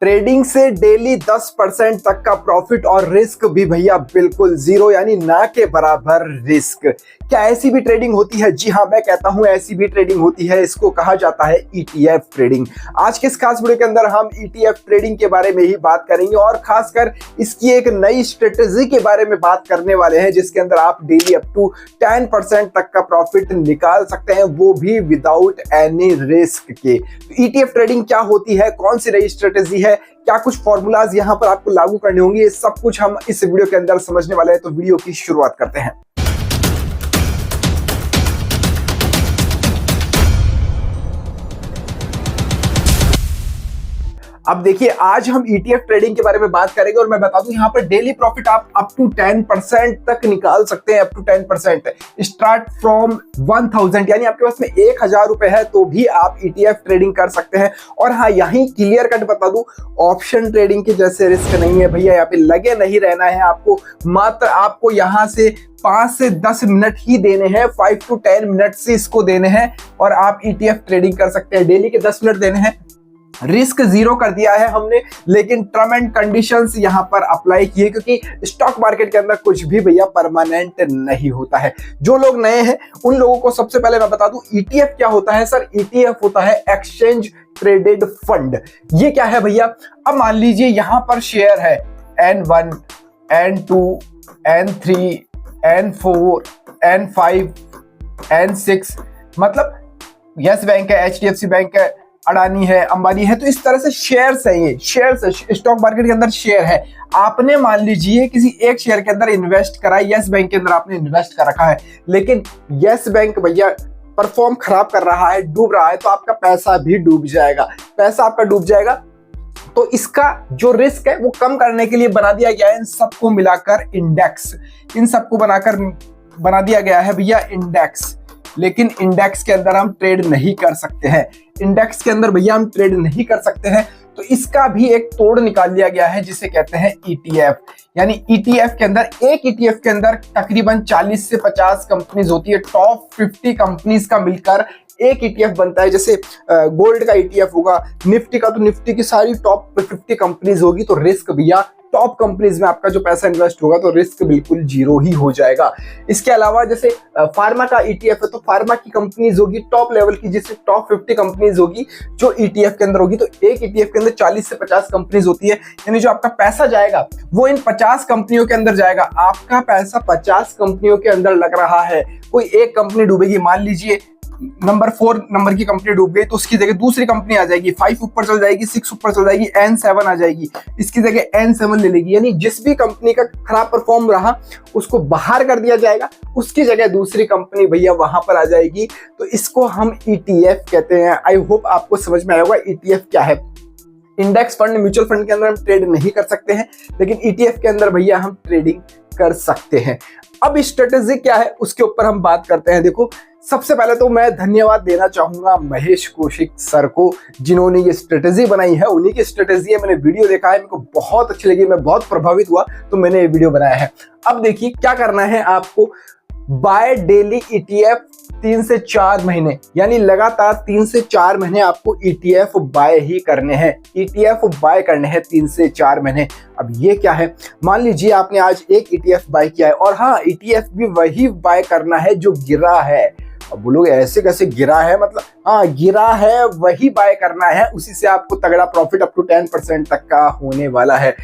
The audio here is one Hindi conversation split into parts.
ट्रेडिंग से डेली 10% तक का प्रॉफिट और रिस्क भी भैया बिल्कुल जीरो, यानी ना के बराबर रिस्क। क्या ऐसी भी ट्रेडिंग होती है? जी हाँ, मैं कहता हूं ऐसी भी ट्रेडिंग होती है। इसको कहा जाता है ईटीएफ ट्रेडिंग। आज के इस खास वीडियो के अंदर हम ईटीएफ ट्रेडिंग के बारे में ही बात करेंगे और खासकर इसकी एक नई स्ट्रेटेजी के बारे में बात करने वाले हैं, जिसके अंदर आप डेली अप टू 10% तक का प्रॉफिट निकाल सकते हैं, वो भी विदाउट एनी रिस्क के। ईटीएफ ट्रेडिंग क्या होती है, कौन सी नई स्ट्रेटेजी है, क्या कुछ फॉर्मूलाज यहां पर आपको लागू करने होंगे, ये सब कुछ हम इस वीडियो के अंदर समझने वाले हैं। तो वीडियो की शुरुआत करते हैं। अब देखिए, आज हम ईटीएफ ट्रेडिंग के बारे में बात करेंगे और मैं बता दूं, यहां पर डेली प्रॉफिट आप अप टू 10% तक निकाल सकते हैं। अप टू 10% स्टार्ट फ्रॉम 1000, यानी आपके पास में 1000 रुपए है तो भी आप ईटीएफ ट्रेडिंग कर सकते हैं। और हाँ, यहीं क्लियर कट बता दूं, ऑप्शन ट्रेडिंग के जैसे रिस्क नहीं है भैया। यहाँ पे लगे नहीं रहना है आपको, मात्र आपको यहाँ से 5 से 10 मिनट ही देने हैं, 5 to 10 मिनट से इसको देने हैं और आप ईटीएफ ट्रेडिंग कर सकते हैं। डेली के 10 मिनट देने हैं, रिस्क जीरो कर दिया है हमने, लेकिन टर्म एंड कंडीशंस यहां पर अप्लाई किए, क्योंकि स्टॉक मार्केट के अंदर कुछ भी भैया परमानेंट नहीं होता है। जो लोग नए हैं उन लोगों को सबसे पहले मैं बता दूं, ईटीएफ क्या होता है। सर, ईटीएफ होता है एक्सचेंज ट्रेडेड फंड। ये क्या है भैया? अब मान लीजिए यहां पर शेयर है N1, N2, N3, N4, N5, N6, मतलब यस बैंक है, एचडीएफसी बैंक है, अडानी है, अंबानी है। तो इस तरह से शेयर्स है, ये शेयर्स है, स्टॉक मार्केट के अंदर शेयर है। आपने मान लीजिए किसी एक शेयर के अंदर इन्वेस्ट करा है, यस बैंक के अंदर आपने इन्वेस्ट कर रखा है, लेकिन यस बैंक भैया परफॉर्म खराब कर रहा है, डूब रहा है, तो आपका पैसा भी डूब जाएगा। पैसा आपका डूब जाएगा, तो इसका जो रिस्क है वो कम करने के लिए बना दिया गया है इन सबको मिलाकर इंडेक्स। इन सबको बना दिया गया है भैया इंडेक्स। लेकिन इंडेक्स के अंदर हम ट्रेड नहीं कर सकते हैं। इंडेक्स के अंदर भैया हम ट्रेड नहीं कर सकते हैं, तो इसका भी एक तोड़ निकाल लिया गया है, जिसे कहते हैं ईटीएफ। यानी ईटीएफ के अंदर, एक ईटीएफ के अंदर तकरीबन 40 से 50 कंपनीज होती है। टॉप 50 कंपनीज का मिलकर एक ईटीएफ बनता है। जैसे गोल्ड का ईटीएफ होगा, निफ्टी का, तो निफ्टी की सारी टॉप 50 कंपनीज होगी, तो रिस्क भैया टॉप कंपनीज में आपका जो पैसा इन्वेस्ट होगा तो रिस्क बिल्कुल जीरो ही हो जाएगा। इसके अलावा जैसे फार्मा का ईटीएफ है, तो फार्मा की कंपनीज होगी टॉप लेवल की, जिससे टॉप 50 कंपनीज होगी जो ईटीएफ के अंदर होगी। तो एक ईटीएफ के अंदर 40 से 50 कंपनीज होती है, यानी जो आपका पैसा जाएगा वो इन 50 कंपनियों के अंदर जाएगा। आपका पैसा 50 कंपनियों के अंदर लग रहा है, कोई एक कंपनी डूबेगी, मान लीजिए नंबर 4 नंबर की कंपनी डूब गई, तो उसकी जगह दूसरी कंपनी आ जाएगी, 5 ऊपर चल जाएगी, 6 ऊपर चल जाएगी, N7 आ जाएगी, इसकी जगह N7 ले लेगी। यानी जिस भी कंपनी का खराब परफॉर्म रहा उसको बाहर कर दिया जाएगा, उसकी जगह दूसरी कंपनी भैया वहां पर आ जाएगी। तो इसको हम ईटीएफ कहते हैं। आई होप आपको समझ में आया होगा ईटीएफ क्या है। इंडेक्स फंड, म्यूचुअल फंड के अंदर हम ट्रेड नहीं कर सकते हैं, लेकिन ईटीएफ के अंदर भैया हम ट्रेडिंग कर सकते हैं। अब स्ट्रेटेजी क्या है उसके ऊपर हम बात करते हैं। देखो, सबसे पहले तो मैं धन्यवाद देना चाहूंगा महेश कौशिक सर को, जिन्होंने ये स्ट्रेटेजी बनाई है। उन्हीं की स्ट्रेटेजी है, मैंने वीडियो देखा है, मेरे को बहुत अच्छी लगी, मैं बहुत प्रभावित हुआ, तो मैंने ये वीडियो बनाया है। अब देखिए क्या करना है आपको। बाय डेली ईटीएफ 3 से 4 महीने, यानी लगातार 3 से 4 महीने आपको ईटीएफ बाय ही करने हैं। ईटीएफ बाय करने हैं 3 से 4 महीने। अब ये क्या है, मान लीजिए आपने आज एक ईटीएफ बाय किया है, और हाँ, ईटीएफ भी वही बाय करना है जो गिरा है। अब बोलोगे ऐसे कैसे गिरा है, मतलब हाँ गिरा है वही बाय करना है, उसी से आपको तगड़ा प्रॉफिट अप टू 10% तक का होने वाला है।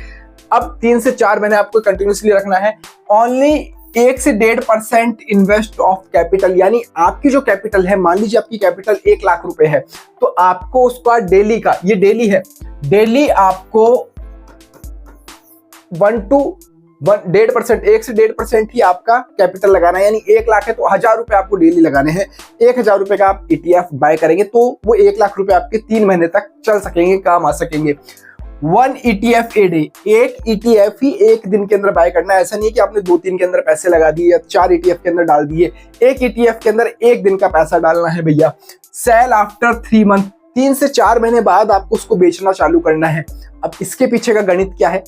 अब 3 से 4 महीने आपको कंटिन्यूसली रखना है। ओनली 1 से 1.5% इन्वेस्ट ऑफ कैपिटल, यानी आपकी जो कैपिटल है, मान लीजिए आपकी कैपिटल 1 लाख रुपए है, तो आपको उसका डेली का, ये डेली है, डेली आपको 1.5% 1 से 1.5% ही आपका कैपिटल लगाना है। यानी 1 लाख है तो 1000 रुपए आपको डेली लगाने हैं। 1000 रुपए का आप ईटीएफ बाय करेंगे तो वो 1 लाख रुपए आपके 3 महीने तक चल सकेंगे, काम आ सकेंगे। 1 ETF ए डे, एक ईटीएफ ही एक दिन के अंदर बाय करना है। ऐसा नहीं है कि आपने 2-3 के अंदर पैसे लगा दिए या 4 ईटीएफ के अंदर डाल दिए। एक ईटीएफ के अंदर एक दिन का पैसा डालना है भैया। सेल आफ्टर 3 मंथ, 3 से 4 महीने बाद आपको उसको बेचना चालू करना है। अब इसके पीछे का गणित क्या है,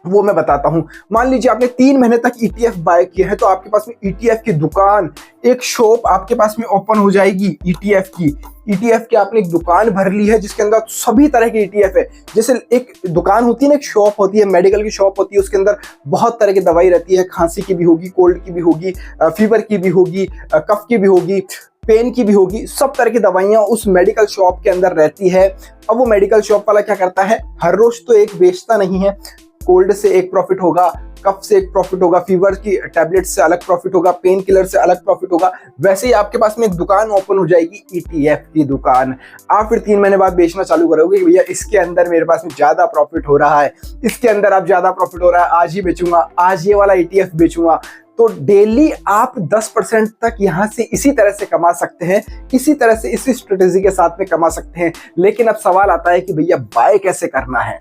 वो मैं बताता हूं। मान लीजिए आपने 3 महीने तक ईटीएफ बाय किए हैं, तो आपके पास में ईटीएफ की दुकान, एक शॉप आपके पास में ओपन हो जाएगी ईटीएफ की। ईटीएफ की आपने एक दुकान भर ली है जिसके अंदर सभी तरह के ईटीएफ है। जैसे एक दुकान होती है ना, एक शॉप होती है, मेडिकल की शॉप होती है, उसके अंदर बहुत तरह की दवाई रहती है, खांसी की भी होगी, कोल्ड की भी होगी, फीवर की भी होगी, कफ की भी होगी, पेन की भी होगी, सब तरह की दवाइयां उस मेडिकल शॉप के अंदर रहती है। अब वो मेडिकल शॉप वाला क्या करता है, हर रोज तो एक बेचता नहीं है, कोल्ड से एक प्रॉफिट होगा, कफ से एक प्रॉफिट होगा, फीवर की टैबलेट से अलग प्रॉफिट होगा, पेन किलर से अलग प्रॉफिट होगा। वैसे ही आपके पास में एक दुकान ओपन हो जाएगी, ईटीएफ की दुकान। आप फिर 3 महीने बाद बेचना चालू करोगे, भैया इसके अंदर मेरे पास में ज्यादा प्रॉफिट हो रहा है, इसके अंदर अब ज्यादा प्रॉफिट हो रहा है, आज ही बेचूंगा, आज ये वाला ईटीएफ बेचूंगा। तो डेली आप 10% तक यहां से इसी तरह से कमा सकते हैं, इसी तरह से इसी स्ट्रेटेजी के साथ में कमा सकते हैं। लेकिन अब सवाल आता है कि भैया बाय कैसे करना है,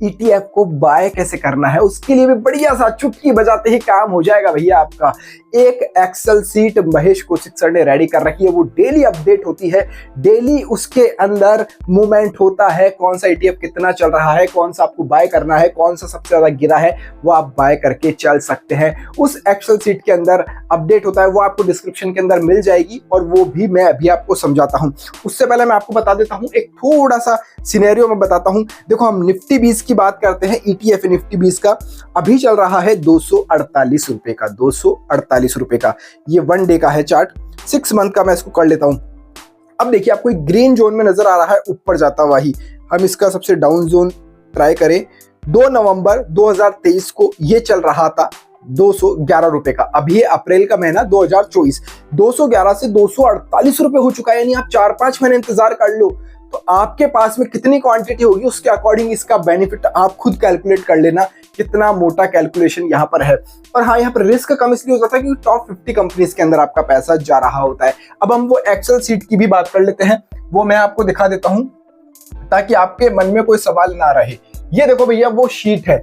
ईटीएफ को बाय कैसे करना है। उसके लिए भी बढ़िया सा चुटकी बजाते ही काम हो जाएगा भैया आपका। एक excel sheet Mahesh Kaushik sir ने रेडी कर रखी है, वो डेली अपडेट होती है, डेली उसके अंदर मूवमेंट होता है, कौन सा ईटीएफ कितना चल रहा है, कौन सा आपको बाय करना है, कौन सा सबसे ज्यादा गिरा है, वो आप बाय करके चल सकते हैं। उस एक्सेल सीट के अंदर अपडेट होता है, वो आपको डिस्क्रिप्शन के अंदर मिल जाएगी, और वो भी मैं अभी आपको समझाता हूं। उससे पहले मैं आपको बता देता हूं, एक थोड़ा सा सिनेरियो में बताता हूं। देखो, हम निफ्टी 20 की बात करते हैं, ईटीएफ निफ्टी 20 का अभी चल रहा है 248 रुपए का, 248 रुपए का। ये 1 डे का है चार्ट, 6 मंथ का मैं इसको कर लेता हूं। अब देखिए, आपको एक ग्रीन जोन में नजर आ रहा है ऊपर जाता हुआ ही। हम इसका सबसे डाउन जोन ट्राई करें। 2 नवंबर 2023 को ये चल रहा था 211 रुपए का। अभी अप्रैल का महीना 2024, 211 से 248 रुपए हो चुका है। यानी आप 4-5 महीने इंतजार कर लो, तो आपके पास में कितनी क्वांटिटी होगी, उसके अकॉर्डिंग इसका बेनिफिट आप खुद कैलकुलेट कर लेना। कितना मोटा कैलकुलेशन यहाँ पर है। और हाँ, यहाँ पर रिस्क कम इसलिए हो जाता है क्योंकि टॉप 50 कंपनीज के अंदर आपका पैसा जा रहा होता है। अब हम वो एक्सेल सीट की भी बात कर लेते हैं, वो मैं आपको दिखा देता हूं ताकि आपके मन में कोई सवाल ना रहे। ये देखो भैया, वो शीट है,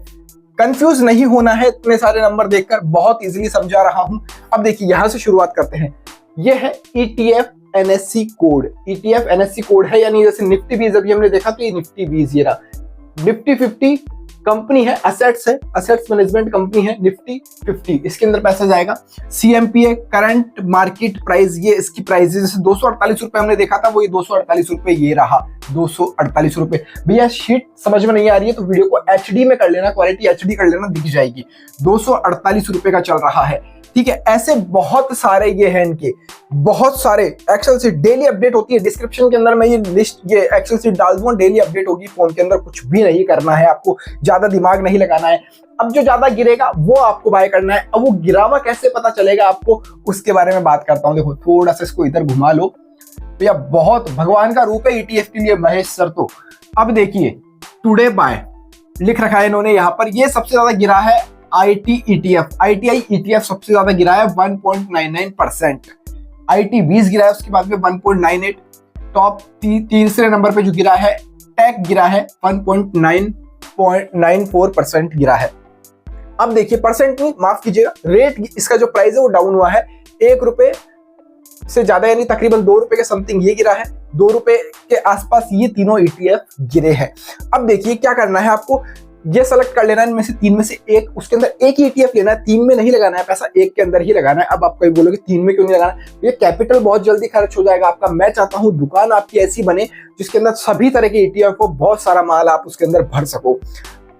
कंफ्यूज नहीं होना है इतने सारे नंबर देखकर, बहुत इजीली समझा रहा हूं। अब देखिए, यहां से शुरुआत करते हैं। ये है ETF NSC code, ETF NSC code है, यानी जैसे निफ्टी 20 अभी हमने देखा, तो ये निफ्टी 20 ये रहा। निफ्टी 50 कंपनी है, असेट्स है, असेट्स मैनेजमेंट कंपनी है निफ्टी 50, इसके अंदर पैसा जाएगा। सीएमपीए करंट मार्केट प्राइस, ये इसकी प्राइस जैसे 248 रुपए हमने देखा था, वो ये 248 रुपए ये रहा, 248 रुपए। भैया शीट समझ में नहीं आ रही है तो वीडियो को एचडी में कर लेना, क्वालिटी एचडी कर लेना, दिख जाएगी। 248 रुपए का चल रहा है, ठीक है। ऐसे बहुत सारे ये हैं, इनके बहुत सारे एक्सेल सीट डेली अपडेट होती है। डिस्क्रिप्शन के अंदर मैं ये लिस्ट, ये एक्सेल सीट डाल दूंगा, डेली अपडेट होगी फोन के अंदर। कुछ भी नहीं करना है आपको, ज्यादा दिमाग नहीं लगाना है। अब जो ज्यादा गिरेगा वो आपको बाय करना है। अब वो गिरावा कैसे पता चलेगा आपको, उसके बारे में बात करता हूं। देखो, थोड़ा सा इसको इधर घुमा लो, भैया बहुत भगवान का रूप है ईटीएफ के लिए महेश सर तो। अब देखिए, टुडे बाय लिख रखा है इन्होंने यहाँ पर, ये सबसे ज्यादा गिरा है आईटी ईटीएफ, आईटीआई ईटीएफ सबसे ज्यादा गिरा है 1.99%। आईटी 20 गिरा है, उसके बाद में 1.98। टॉप तीसरे नंबर पे जो गिरा है टेक गिरा है, 1.94% गिरा है। अब देखिए, परसेंट नहीं, माफ कीजिएगा, रेट इसका जो प्राइस है वो डाउन हुआ है 1 रुपए से ज्यादा, यानी तकरीबन 2 रुपए के समथिंग ये गिरा है, 2 रुपए के आसपास ये तीनों ईटीएफ गिरे हैं। अब देखिए क्या करना है आपको, ये सेलेक्ट कर लेना है इनमें से 3 में से एक, उसके अंदर एक ही ईटीएफ लेना है, 3 में नहीं लगाना है पैसा, एक के अंदर ही लगाना है। अब आप कहीं बोलोगे 3 में क्यों नहीं लगाना, ये कैपिटल बहुत जल्दी खर्च हो जाएगा आपका। मैं चाहता हूं दुकान आपकी ऐसी बने जिसके अंदर सभी तरह के ईटीएफ हो, बहुत सारा माल आप उसके अंदर भर सको।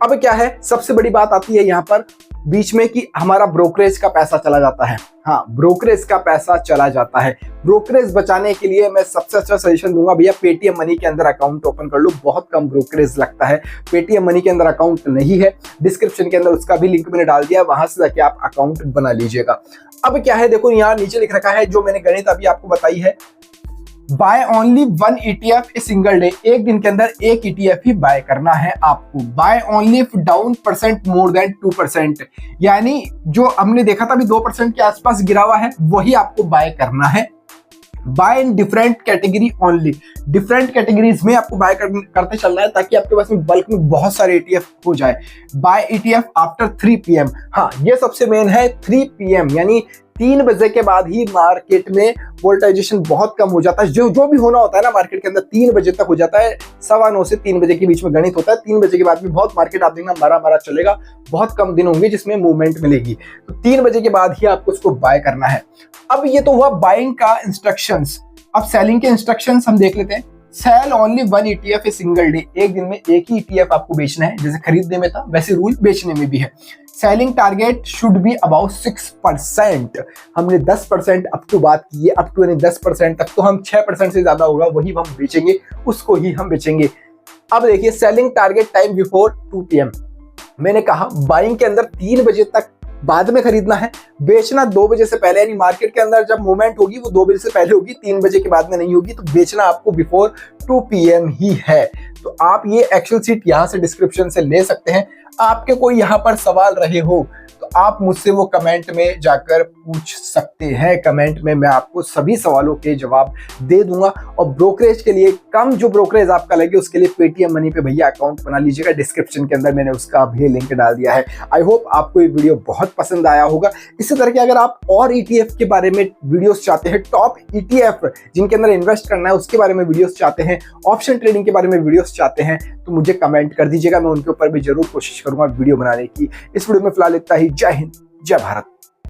अब क्या है, सबसे बड़ी बात आती है यहाँ पर बीच में कि हमारा ब्रोकरेज का पैसा चला जाता है। हाँ, ब्रोकरेज का पैसा चला जाता है। ब्रोकरेज बचाने के लिए मैं सबसे अच्छा सजेशन दूंगा, भैया पेटीएम मनी के अंदर अकाउंट ओपन कर लो, बहुत कम ब्रोकरेज लगता है। पेटीएम मनी के अंदर अकाउंट नहीं है, डिस्क्रिप्शन के अंदर उसका भी लिंक मैंने डाल दिया, वहां से जाके आप अकाउंट बना लीजिएगा। अब क्या है, देखो यहाँ नीचे लिख रखा है, जो मैंने गणित अभी आपको बताई है, buy only 1 ETF a single day, एक दिन के अंदर एक ETF ही बाय करना है आपको। Buy only if down percent more than 2%, यानी जो हमने देखा था अभी 2% के आसपास गिरा हुआ है, वही आपको बाय करना है। Buy in different category only, different categories में आपको बाय करते चलना है ताकि आपके पास में बल्क में बहुत सारे ETF हो जाए। बाय ETF आफ्टर 3 PM, हाँ ये सबसे मेन है, 3 PM यानी 3 बजे के बाद ही मार्केट में वोल्टाइजेशन बहुत कम हो जाता है। जो भी होना होता है ना मार्केट के अंदर 3 बजे तक हो जाता है। 9:15 से 3 बजे के बीच में गणित होता है। 3 बजे के बाद भी बहुत मार्केट आप देखना मारा चलेगा, बहुत कम दिन होंगे जिसमें मूवमेंट मिलेगी। तो 3 बजे के बाद ही आपको उसको बाय करना है। अब ये तो हुआ बाइंग का इंस्ट्रक्शंस। अब सेलिंग के इंस्ट्रक्शंस हम देख लेते हैं। Sell only 1 ETF a single day, एक दिन में एक ही ETF आपको बेचना है। जैसे खरीदने में था वैसे रूल बेचने में भी है। Selling target should be about 6%। हमने 10% अप टू बात की है, अप टू यानी 10%, तक तो हम 6% से ज्यादा होगा वही हम बेचेंगे, उसको ही हम बेचेंगे। अब देखिए selling target time before 2 PM। मैंने कहा बाइंग के अंदर 3 बजे तक बाद में खरीदना है, बेचना 2 बजे से पहले, यानी मार्केट के अंदर जब मूवमेंट होगी वो 2 बजे से पहले होगी, 3 बजे के बाद में नहीं होगी। तो बेचना आपको बिफोर 2 PM ही है। तो आप ये एक्सेल शीट यहाँ से डिस्क्रिप्शन से ले सकते हैं। आपके कोई यहाँ पर सवाल रहे हो तो आप मुझसे वो कमेंट में जाकर पूछ सकते हैं। कमेंट में मैं आपको सभी सवालों के जवाब दे दूंगा। और ब्रोकरेज के लिए कम जो ब्रोकरेज आपका लगे उसके लिए पेटीएम मनी पे भैया अकाउंट बना लीजिएगा। डिस्क्रिप्शन के अंदर मैंने उसका भी लिंक डाल दिया है। आई होप आपको ये वीडियो बहुत पसंद आया होगा। इसी तरह के अगर आप और ETF के बारे में वीडियोस चाहते हैं, टॉप ETF जिनके अंदर इन्वेस्ट करना है उसके बारे में वीडियोस चाहते हैं, ऑप्शन ट्रेडिंग के बारे में वीडियोस चाहते हैं, तो मुझे कमेंट कर दीजिएगा। मैं उनके ऊपर भी जरूर कोशिश करूंगा वीडियो बनाने की। इस वीडियो में फिलहाल इतना ही। जय हिंद, जय भारत।